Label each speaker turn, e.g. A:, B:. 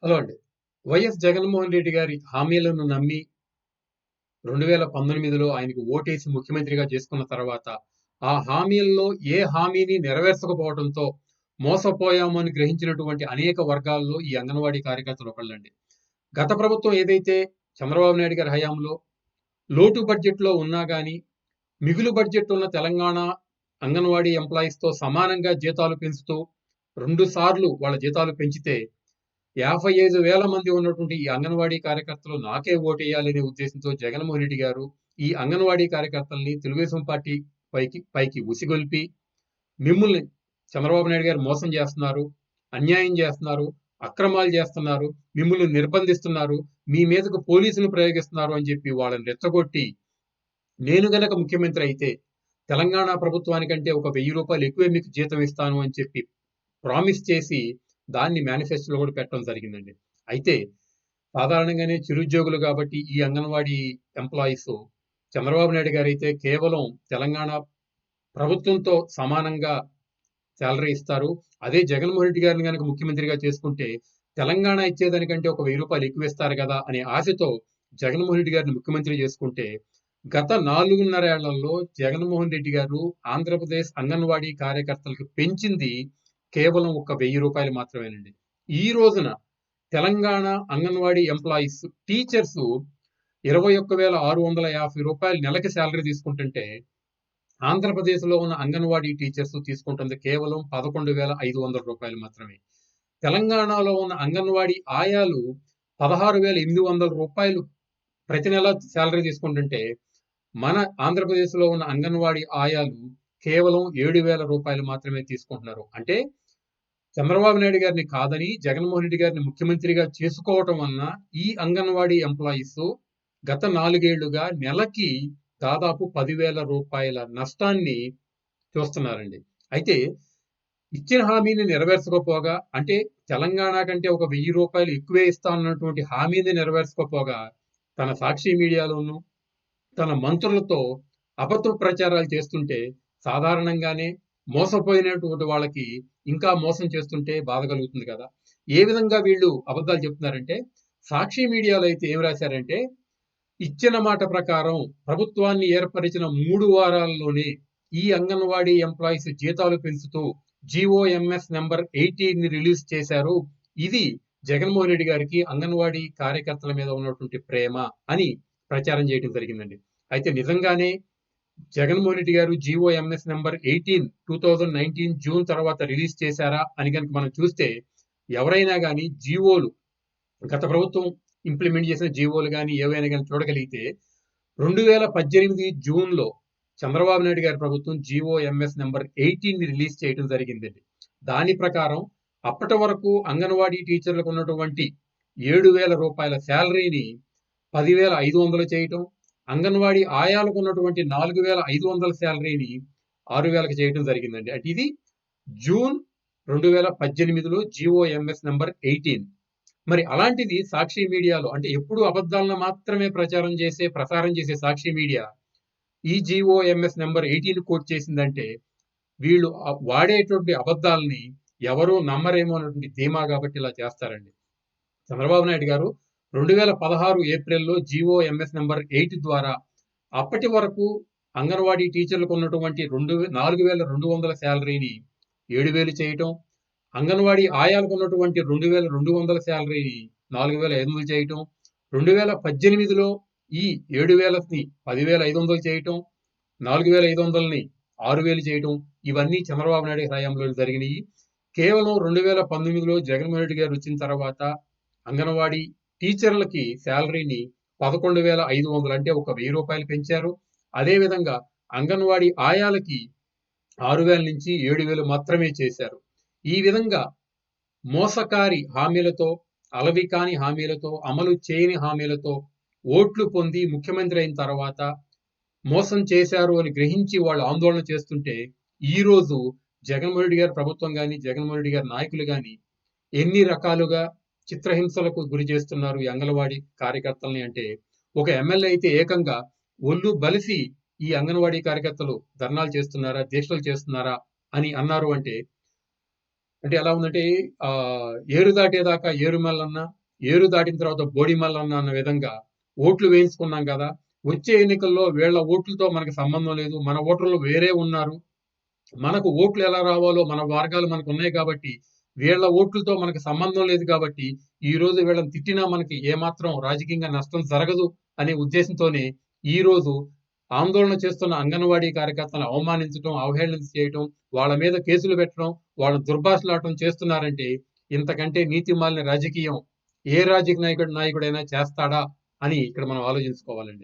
A: Hello అండి. YS Jaganmohan Reddy గారి హామీలను నమ్మి 2019లో ఆయనకు ఓటేసి ముఖ్యమంత్రిగా చేసుకున్న తర్వాత, ఆ హామీల్లో ఏ హామీని నెరవేర్చకపోవడంతో మోసపోయాము అని గ్రహించినటువంటి అనేక వర్గాల్లో ఈ అంగన్వాడీ కార్యకర్తలు ఒకళ్ళండి. గత ప్రభుత్వం ఏదైతే చంద్రబాబు నాయుడు గారి హయాంలో లోటు బడ్జెట్‌లో ఉన్నా గాని, మిగులు బడ్జెట్ ఉన్న తెలంగాణ అంగన్వాడీ ఎంప్లాయీస్‌తో సమానంగా జీతాలు పెంచుతూ 2 సార్లు వాళ్ళ జీతాలు పెంచితే 55,000 మంది ఉన్నటువంటి ఈ అంగన్వాడీ కార్యకర్తలు నాకే ఓటేయాలనే ఉద్దేశంతో జగన్మోహన్ రెడ్డి గారు ఈ అంగన్వాడీ కార్యకర్తల్ని తెలుగుదేశం పార్టీ పైకి ఉసిగొల్పి, మిమ్ముల్ని చంద్రబాబు నాయుడు గారు మోసం చేస్తున్నారు, అన్యాయం చేస్తున్నారు, అక్రమాలు చేస్తున్నారు, మిమ్మల్ని నిర్బంధిస్తున్నారు, మీ మీదకు పోలీసులు ప్రయోగిస్తున్నారు అని చెప్పి వాళ్ళని రెచ్చగొట్టి, నేను గనక ముఖ్యమంత్రి అయితే తెలంగాణ ప్రభుత్వానికంటే ఒక రూ. 1000 ఎక్కువే మీకు జీతం ఇస్తాను అని చెప్పి ప్రామిస్ చేసి దాన్ని మేనిఫెస్టోలో కూడా పెట్టడం జరిగిందండి. అయితే సాధారణంగానే చిరుద్యోగులు కాబట్టి ఈ అంగన్వాడీ ఎంప్లాయీస్ చంద్రబాబు నాయుడు గారైతే కేవలం తెలంగాణ ప్రభుత్వంతో సమానంగా సాలరీ ఇస్తారు. అదే జగన్మోహన్ రెడ్డి గారిని గనక ముఖ్యమంత్రిగా చేసుకుంటే తెలంగాణ ఇచ్చేదానికంటే ఒక రూ. 1000 ఎక్కువ ఇస్తారు కదా అనే ఆశతో జగన్మోహన్ రెడ్డి గారిని ముఖ్యమంత్రి చేసుకుంటే గత 4.5 ఏళ్లలో జగన్మోహన్ రెడ్డి గారు ఆంధ్రప్రదేశ్ అంగన్వాడీ కార్యకర్తలకు పెంచింది కేవలం ఒక రూ. 1000 మాత్రమేనండి. ఈ రోజున తెలంగాణ అంగన్వాడీ ఎంప్లాయీస్ టీచర్స్ రూ. 21,650 నెలకి సాలరీ తీసుకుంటుంటే ఆంధ్రప్రదేశ్‌లో ఉన్న అంగన్వాడీ టీచర్స్ తీసుకుంటుంది కేవలం రూ. 11,500 మాత్రమే. తెలంగాణలో ఉన్న అంగన్వాడీ ఆయాలు రూ. 16,800 ప్రతి నెల సాలరీ తీసుకుంటుంటే మన ఆంధ్రప్రదేశ్‌లో ఉన్న అంగన్వాడీ ఆయాలు కేవలం రూ. 7,000 మాత్రమే తీసుకుంటున్నారు. అంటే చంద్రబాబు నాయుడు గారిని కాదని జగన్మోహన్ రెడ్డి గారిని ముఖ్యమంత్రిగా చేసుకోవటం వలన ఈ అంగన్వాడీ ఎంప్లాయీస్ గత 4 ఏళ్లుగా నెలకి దాదాపు రూ. 10,000 నష్టాన్ని చూస్తున్నారండి. అయితే ఇచ్చిన హామీని నెరవేర్చకపోగా అంటే తెలంగాణ కంటే ఒక రూ. 1000 ఎక్కువే ఇస్తానన్నటువంటి హామీని నెరవేర్చకపోగా తన సాక్షి మీడియాలోను, తన మంత్రులతో అబద్ధ ప్రచారాలు చేస్తుంటే సాధారణంగానే మోసపోయినటువంటి వాళ్ళకి ఇంకా మోసం చేస్తుంటే బాధ కలుగుతుంది కదా! ఏ విధంగా వీళ్ళు అబద్ధాలు చెప్తున్నారంటే, సాక్షి మీడియాలో అయితే ఏం రాశారంటే, ఇచ్చిన మాట ప్రకారం ప్రభుత్వాన్ని ఏర్పరిచిన 3 వారాల్లోనే ఈ అంగన్వాడీ ఎంప్లాయీస్ జీతాలు పెంచుతూ జీఓఎంఎస్ నంబర్ 18ని రిలీజ్ చేశారు. ఇది జగన్మోహన్ రెడ్డి గారికి అంగన్వాడీ కార్యకర్తల మీద ఉన్నటువంటి ప్రేమ అని ప్రచారం చేయడం జరిగిందండి. అయితే నిజంగానే జగన్మోహన్ రెడ్డి గారు జీఓఎంఎస్ నంబర్ 18 2019 జూన్ తర్వాత రిలీజ్ చేశారా అని గనుక మనం చూస్తే ఎవరైనా గాని జీవోలు గత ప్రభుత్వం ఇంప్లిమెంట్ చేసిన జీవోలు గాని ఏవైనా గాని చూడగలిగితే 2018 జూన్‌లో చంద్రబాబు నాయుడు గారి ప్రభుత్వం జీఓఎంఎస్ నంబర్ 18ని రిలీజ్ చేయడం జరిగిందండి. దాని ప్రకారం అప్పటి వరకు అంగన్వాడీ టీచర్లకు ఉన్నటువంటి రూ. 7,000 సాలరీని 10,500 చేయటం, అంగన్వాడీ ఆయాలకు ఉన్నటువంటి 4,500 సాలరీని 6,000కి చేయటం జరిగిందండి. అంటే ఇది జూన్ 2018లో జీఓఎంఎస్ నంబర్ 18. మరి అలాంటిది సాక్షి మీడియాలో అంటే ఎప్పుడు అబద్ధాలను మాత్రమే ప్రసారం చేసే సాక్షి మీడియా ఈ జీఓఎంఎస్ నంబర్ 18 కోట్ చేసిందంటే వీళ్ళు వాడేటువంటి అబద్ధాలని ఎవరు నమ్మరేమో అన్నటువంటి ధీమా కాబట్టి ఇలా చేస్తారండి. చంద్రబాబు నాయుడు గారు 2016 ఏప్రిల్‌లో జీఓఎంఎస్ నంబర్ 8 ద్వారా అప్పటి వరకు అంగన్వాడీ టీచర్లకు ఉన్నటువంటి 4,200 సాలరీని 7,000 చేయటం, అంగన్వాడీ ఆయాలకు ఉన్నటువంటి 2,200 సాలరీని 4,500 చేయటం, 2018లో ఈ 7,000ని 10,500 చేయటం, 4,500ని 6,000 చేయటం ఇవన్నీ చంద్రబాబు నాయుడు హయాంలో జరిగినాయి. కేవలం 2019లో జగన్మోహన్ రెడ్డి గారు వచ్చిన తర్వాత అంగన్వాడీ టీచర్లకి సాలరీని 11,500 అంటే ఒక రూ. 1,000 పెంచారు. అదేవిధంగా అంగన్వాడీ ఆయాలకి 6,000 నుంచి 7,000 మాత్రమే చేశారు. ఈ విధంగా మోసకారి హామీలతో, అలవికాని హామీలతో, అమలు చేయని హామీలతో ఓట్లు పొంది ముఖ్యమంత్రి అయిన తర్వాత మోసం చేశారు అని గ్రహించి వాళ్ళు ఆందోళన చేస్తుంటే, ఈరోజు జగన్మోహన్ రెడ్డి గారి ప్రభుత్వం గాని, జగన్మోహన్ రెడ్డి గారి నాయకులు గాని ఎన్ని రకాలుగా చిత్రహింసలకు గురి చేస్తున్నారు ఈ అంగన్వాడీ కార్యకర్తల్ని అంటే, ఒక ఎమ్మెల్యే అయితే ఏకంగా ఒళ్ళు బలిసి ఈ అంగన్వాడీ కార్యకర్తలు ధర్నాలు చేస్తున్నారా, దీక్షలు చేస్తున్నారా అని అన్నారు అంటే అంటే ఎలా ఉందంటే ఏరు దాటేదాకా ఏరుమల్లన్న, ఏరు దాటిన తర్వాత బోడిమల్లన్న అన్న విధంగా ఓట్లు వేయించుకున్నాం కదా! వచ్చే ఎన్నికల్లో వీళ్ళ ఓట్లతో మనకు సంబంధం లేదు. మన ఓటర్లు వేరే ఉన్నారు. మనకు ఓట్లు ఎలా రావాలో మన మార్గాలు మనకున్నాయి కాబట్టి, వీళ్ళ ఓట్లతో మనకు సంబంధం లేదు కాబట్టి, ఈరోజు వీళ్ళని తిట్టినా మనకి ఏమాత్రం రాజకీయంగా నష్టం జరగదు అనే ఉద్దేశంతోనే ఈరోజు ఆందోళన చేస్తున్న అంగన్వాడీ కార్యకర్తలను అవమానించటం, అవహేళన చేయటం, వాళ్ళ మీద కేసులు పెట్టడం, వాళ్ళని దుర్భాషలాడటం చేస్తున్నారంటే, ఇంతకంటే నీతిమాలిన రాజకీయం ఏ రాజకీయ నాయకుడైనా చేస్తాడా అని ఇక్కడ మనం ఆలోచించుకోవాలండి.